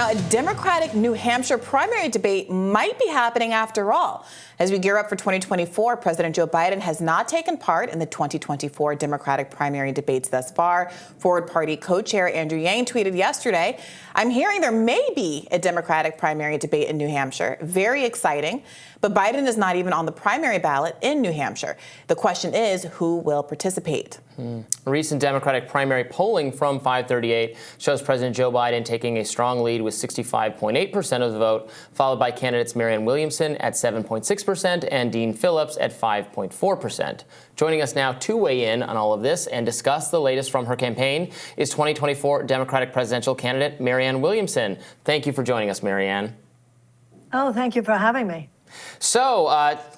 Now, a Democratic New Hampshire primary debate might be happening after all. As we gear up for 2024, President Joe Biden has not taken part in the 2024 Democratic primary debates thus far. Forward Party co-chair Andrew Yang tweeted yesterday, "I'm hearing there may be a Democratic primary debate in New Hampshire. Very exciting. But Biden is not even on the primary ballot in New Hampshire. The question is, who will participate?" Recent Democratic primary polling from 538 shows President Joe Biden taking a strong lead with 65.8% of the vote, followed by candidates Marianne Williamson at 7.6% and Dean Phillips at 5.4%. Joining us now to weigh in on all of this and discuss the latest from her campaign is 2024 Democratic presidential candidate Marianne Williamson. Thank you for joining us, Marianne. Oh, thank you for having me. So,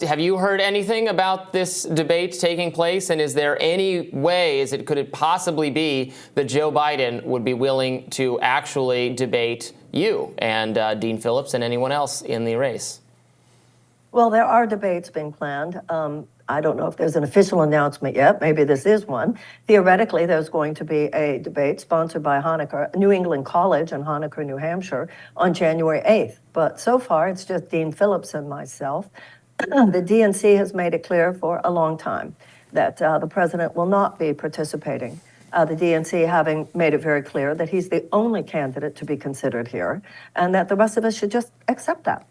have you heard anything about this debate taking place? And is there any way, could it possibly be that Joe Biden would be willing to actually debate you and Dean Phillips and anyone else in the race? Well, there are debates being planned. I don't know if there's an official announcement yet. Maybe this is one. Theoretically, there's going to be a debate sponsored by New England College in Honaker, New Hampshire, on January 8th. But so far, it's just Dean Phillips and myself. The DNC has made it clear for a long time that the president will not be participating. The DNC having made it very clear that he's the only candidate to be considered here, and that the rest of us should just accept that.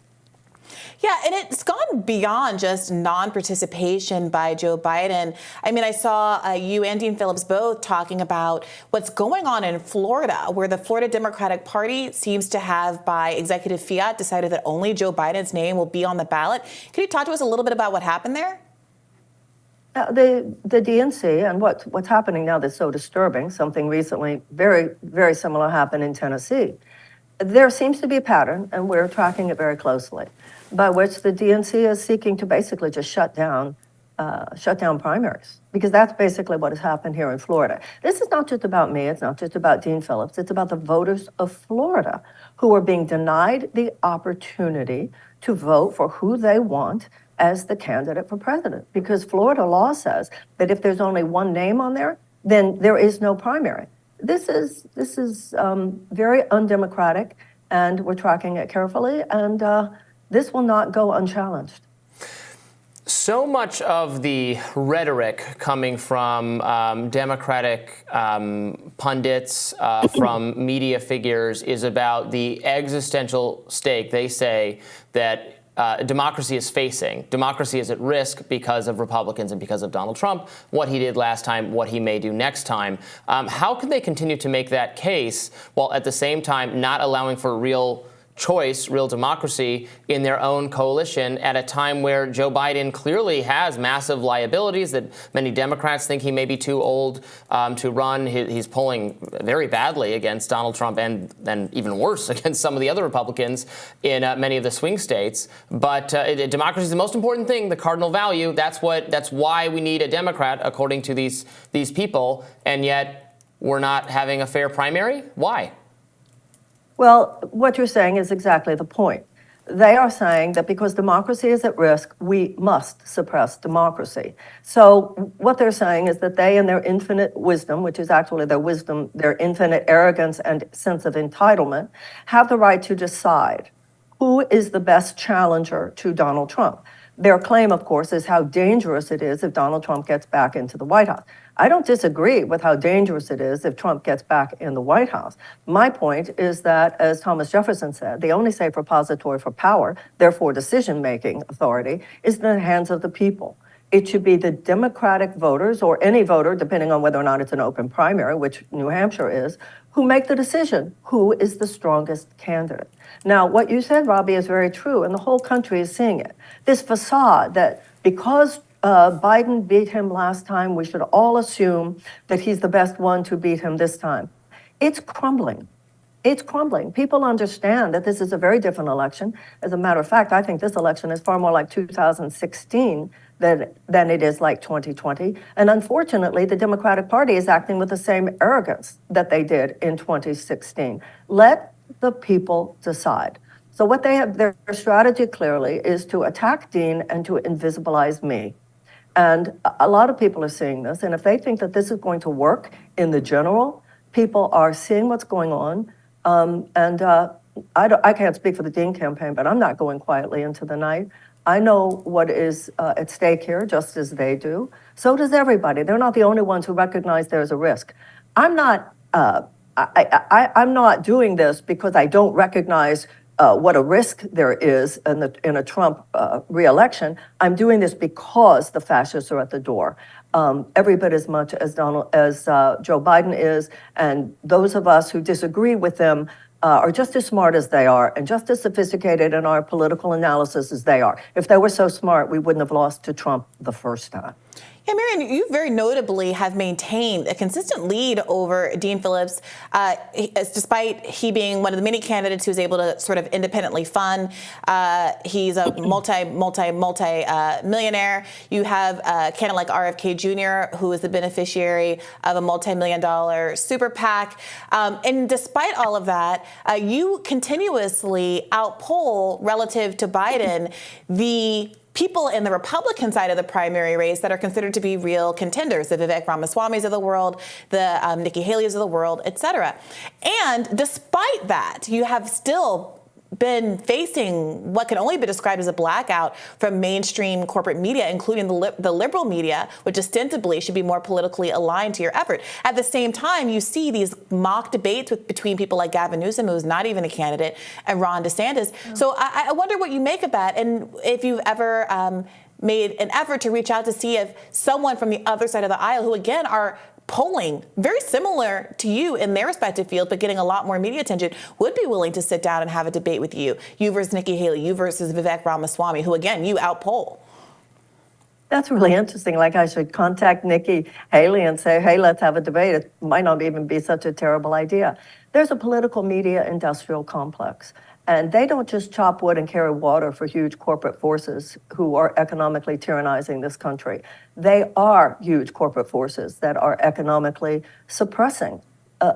Yeah, and it's gone beyond just non-participation by Joe Biden. I mean, I saw you and Dean Phillips both talking about what's going on in Florida, where the Florida Democratic Party seems to have, by executive fiat, decided that only Joe Biden's name will be on the ballot. Can you talk to us a little bit about what happened there? The DNC and what's happening now that's so disturbing, something recently very, very similar happened in Tennessee. There seems to be a pattern, and we're tracking it very closely, by which the DNC is seeking to basically just shut down primaries, because that's basically what has happened here in Florida. This is not just about me. It's not just about Dean Phillips. It's about the voters of Florida who are being denied the opportunity to vote for who they want as the candidate for president, because Florida law says that if there's only one name on there, then there is no primary. This is very undemocratic, and we're tracking it carefully, and this will not go unchallenged. So much of the rhetoric coming from Democratic pundits, from media figures, is about the existential stake they say that democracy is facing. Democracy is at risk because of Republicans and because of Donald Trump, what he did last time, what he may do next time. How can they continue to make that case while at the same time not allowing for real choice, real democracy in their own coalition at a time where Joe Biden clearly has massive liabilities, that many Democrats think he may be too old to run? He's polling very badly against Donald Trump and then even worse against some of the other Republicans in many of the swing states. But democracy is the most important thing, the cardinal value. That's why we need a Democrat, according to these people. And yet we're not having a fair primary. Why? Well, what you're saying is exactly the point. They are saying that because democracy is at risk, we must suppress democracy. So what they're saying is that they, in their infinite wisdom, which is actually their wisdom, their infinite arrogance and sense of entitlement, have the right to decide who is the best challenger to Donald Trump. Their claim, of course, is how dangerous it is if Donald Trump gets back into the White House. I don't disagree with how dangerous it is if Trump gets back in the White House. My point is that, as Thomas Jefferson said, the only safe repository for power, therefore decision-making authority, is in the hands of the people. It should be the Democratic voters, or any voter, depending on whether or not it's an open primary, which New Hampshire is, who make the decision who is the strongest candidate. Now, what you said, Robbie, is very true, and the whole country is seeing it. This facade that because Biden beat him last time, we should all assume that he's the best one to beat him this time. It's crumbling. It's crumbling. People understand that this is a very different election. As a matter of fact, I think this election is far more like 2016 than it is like 2020. And unfortunately, the Democratic Party is acting with the same arrogance that they did in 2016. Let the people decide. So what they have, their strategy clearly is to attack Dean and to invisibilize me. And a lot of people are seeing this. And if they think that this is going to work in the general, people are seeing what's going on. And I can't speak for the Dean campaign, but I'm not going quietly into the night. I know what is at stake here, just as they do. So does everybody. They're not the only ones who recognize there's a risk. I'm not. I'm not doing this because I don't recognize what a risk there is in a Trump reelection. I'm doing this because the fascists are at the door, every bit as much as Joe Biden is, and those of us who disagree with them are just as smart as they are and just as sophisticated in our political analysis as they are. If they were so smart, we wouldn't have lost to Trump the first time. Yeah, Marianne, you very notably have maintained a consistent lead over Dean Phillips, despite he being one of the many candidates who's able to sort of independently fund. He's a multi-millionaire. You have a candidate like RFK Jr., who is the beneficiary of a multi-million-dollar super PAC. And despite all of that, you continuously outpoll relative to Biden the people in the Republican side of the primary race that are considered to be real contenders, the Vivek Ramaswamis of the world, the Nikki Haley's of the world, et cetera. And despite that, you have still been facing what can only be described as a blackout from mainstream corporate media, including the liberal media, which ostensibly should be more politically aligned to your effort. At the same time, you see these mock debates between people like Gavin Newsom, who's not even a candidate, and Ron DeSantis. Yeah. So I wonder what you make of that, and if you've ever made an effort to reach out to see if someone from the other side of the aisle, who again are polling very similar to you in their respective field, but getting a lot more media attention, would be willing to sit down and have a debate with you. You versus Nikki Haley, you versus Vivek Ramaswamy, who again, you outpoll. That's really interesting. Like, I should contact Nikki Haley and say, hey, let's have a debate. It might not even be such a terrible idea. There's a political media industrial complex. And they don't just chop wood and carry water for huge corporate forces who are economically tyrannizing this country. They are huge corporate forces that are economically suppressing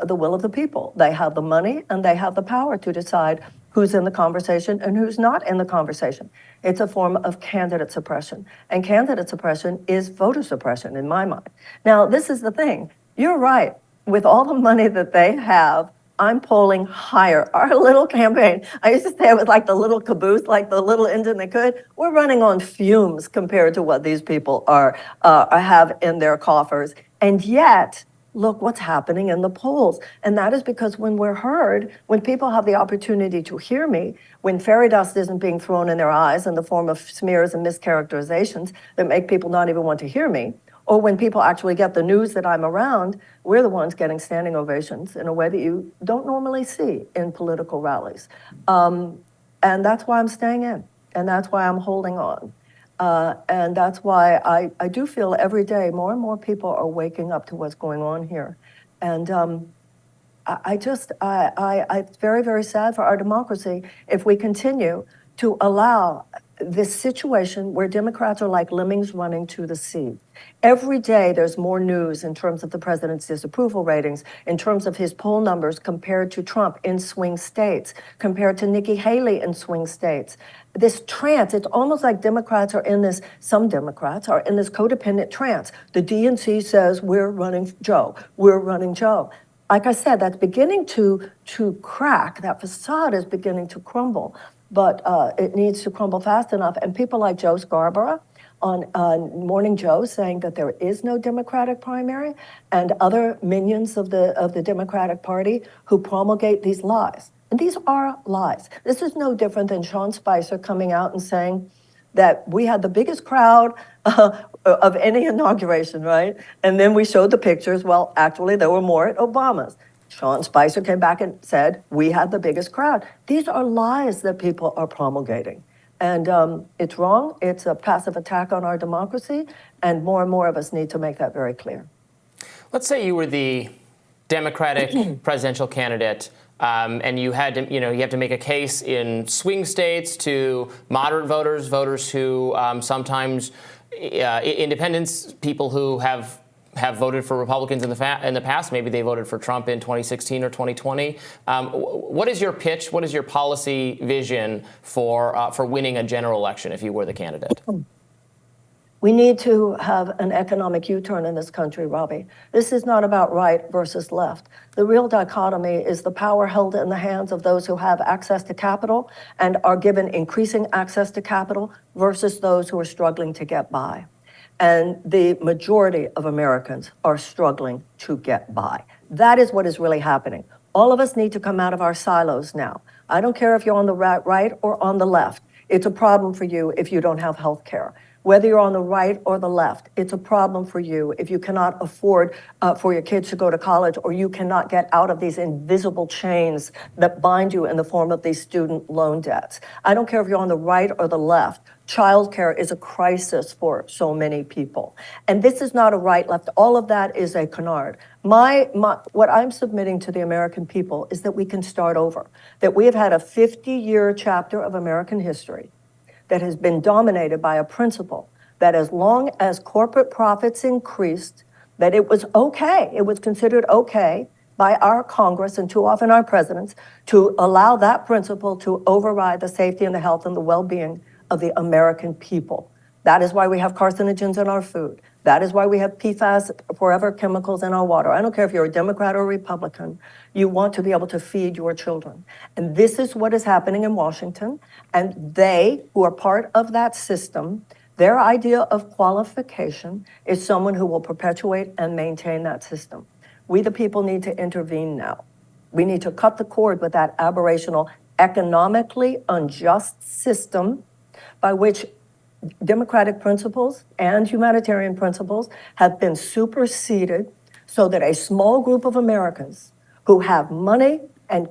the will of the people. They have the money and they have the power to decide who's in the conversation and who's not in the conversation. It's a form of candidate suppression. And candidate suppression is voter suppression in my mind. Now, this is the thing. You're right. With all the money that they have, I'm polling higher. Our little campaign, I used to say it was like the little caboose, like the little engine that could. We're running on fumes compared to what these people have in their coffers. And yet, look what's happening in the polls. And that is because when we're heard, when people have the opportunity to hear me, when fairy dust isn't being thrown in their eyes in the form of smears and mischaracterizations that make people not even want to hear me, or when people actually get the news that I'm around, we're the ones getting standing ovations in a way that you don't normally see in political rallies. And that's why I'm staying in, and that's why I'm holding on. And that's why I do feel every day more and more people are waking up to what's going on here. And it's very, very sad for our democracy if we continue to allow this situation where Democrats are like lemmings running to the sea. Every day there's more news in terms of the president's disapproval ratings, in terms of his poll numbers compared to Trump in swing states, compared to Nikki Haley in swing states. This trance, it's almost like some Democrats are in this codependent trance. The DNC says, we're running Joe, we're running Joe. Like I said, that's beginning to crack, that facade is beginning to crumble. But it needs to crumble fast enough. And people like Joe Scarborough on Morning Joe saying that there is no Democratic primary, and other minions of the Democratic Party who promulgate these lies. And these are lies. This is no different than Sean Spicer coming out and saying that we had the biggest crowd of any inauguration, right? And then we showed the pictures. Well, actually, there were more at Obama's. Sean Spicer came back and said, we had the biggest crowd. These are lies that people are promulgating. And it's wrong. It's a passive attack on our democracy. And more of us need to make that very clear. Let's say you were the Democratic presidential candidate, and you had to, you have to make a case in swing states to moderate voters who sometimes independents, people who have voted for Republicans in the past. Maybe they voted for Trump in 2016 or 2020. What is your pitch? What is your policy vision for winning a general election if you were the candidate? We need to have an economic U-turn in this country, Robbie. This is not about right versus left. The real dichotomy is the power held in the hands of those who have access to capital and are given increasing access to capital versus those who are struggling to get by. And the majority of Americans are struggling to get by. That is what is really happening. All of us need to come out of our silos now. I don't care if you're on the right or on the left. It's a problem for you if you don't have health care. Whether you're on the right or the left, it's a problem for you if you cannot afford for your kids to go to college, or you cannot get out of these invisible chains that bind you in the form of these student loan debts. I don't care if you're on the right or the left. Childcare is a crisis for so many people. And this is not a right-left. All of that is a canard. What I'm submitting to the American people is that we can start over, that we have had a 50-year chapter of American history that has been dominated by a principle that as long as corporate profits increased, that it was okay, it was considered okay by our Congress and too often our presidents to allow that principle to override the safety and the health and the well-being of the American people. That is why we have carcinogens in our food. That is why we have PFAS, forever chemicals in our water. I don't care if you're a Democrat or a Republican, you want to be able to feed your children. And this is what is happening in Washington. And they, who are part of that system, their idea of qualification is someone who will perpetuate and maintain that system. We, the people, need to intervene now. We need to cut the cord with that aberrational, economically unjust system by which democratic principles and humanitarian principles have been superseded so that a small group of Americans who have money and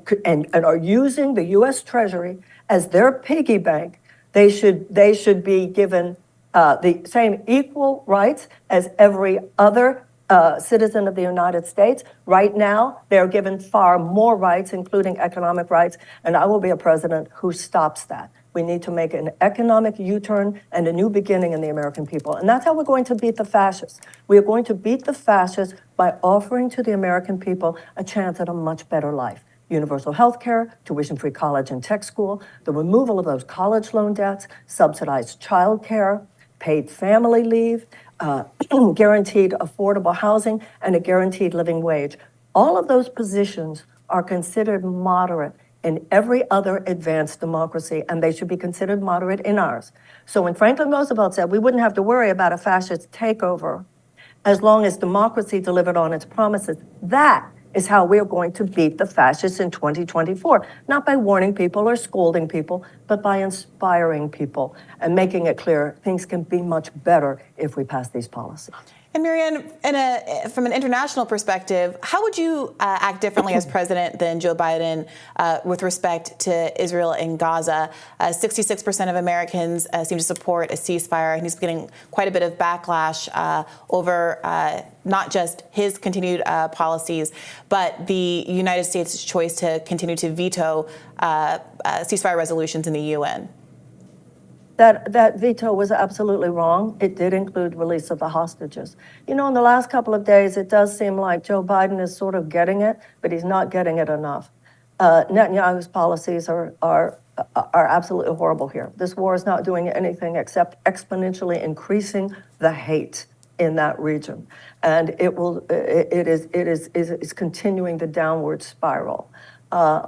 are using the U.S. Treasury as their piggy bank, they should be given the same equal rights as every other citizen of the United States. Right now, they're given far more rights, including economic rights, and I will be a president who stops that. We need to make an economic U-turn and a new beginning in the American people. And that's how we're going to beat the fascists. We are going to beat the fascists by offering to the American people a chance at a much better life. Universal health care, tuition-free college and tech school, the removal of those college loan debts, subsidized child care, paid family leave, guaranteed affordable housing, and a guaranteed living wage. All of those positions are considered moderate in every other advanced democracy, and they should be considered moderate in ours. So when Franklin Roosevelt said we wouldn't have to worry about a fascist takeover as long as democracy delivered on its promises, that is how we're going to beat the fascists in 2024, not by warning people or scolding people, but by inspiring people and making it clear things can be much better if we pass these policies. And Marianne, from an international perspective, how would you act differently as president than Joe Biden with respect to Israel and Gaza? 66% of Americans seem to support a ceasefire, and he's getting quite a bit of backlash over not just his continued policies, but the United States' choice to continue to veto ceasefire resolutions in the UN. That veto was absolutely wrong. It did include release of the hostages. You know, in the last couple of days, it does seem like Joe Biden is sort of getting it, but he's not getting it enough. Netanyahu's policies are absolutely horrible here. This war is not doing anything except exponentially increasing the hate in that region, and it is continuing the downward spiral.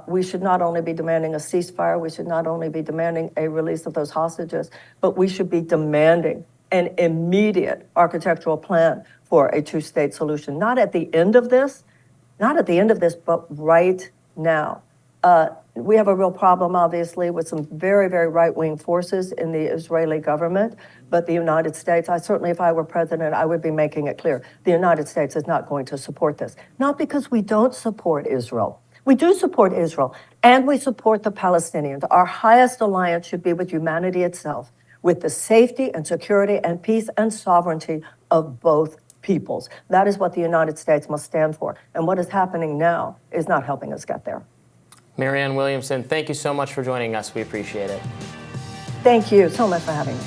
We should not only be demanding a ceasefire, we should not only be demanding a release of those hostages, but we should be demanding an immediate architectural plan for a two-state solution. Not at the end of this, but right now. We have a real problem, obviously, with some very, very right-wing forces in the Israeli government, but the United States, certainly if I were president, I would be making it clear, the United States is not going to support this. Not because we don't support Israel. We do support Israel, and we support the Palestinians. Our highest alliance should be with humanity itself, with the safety and security and peace and sovereignty of both peoples. That is what the United States must stand for. And what is happening now is not helping us get there. Marianne Williamson, thank you so much for joining us. We appreciate it. Thank you so much for having me.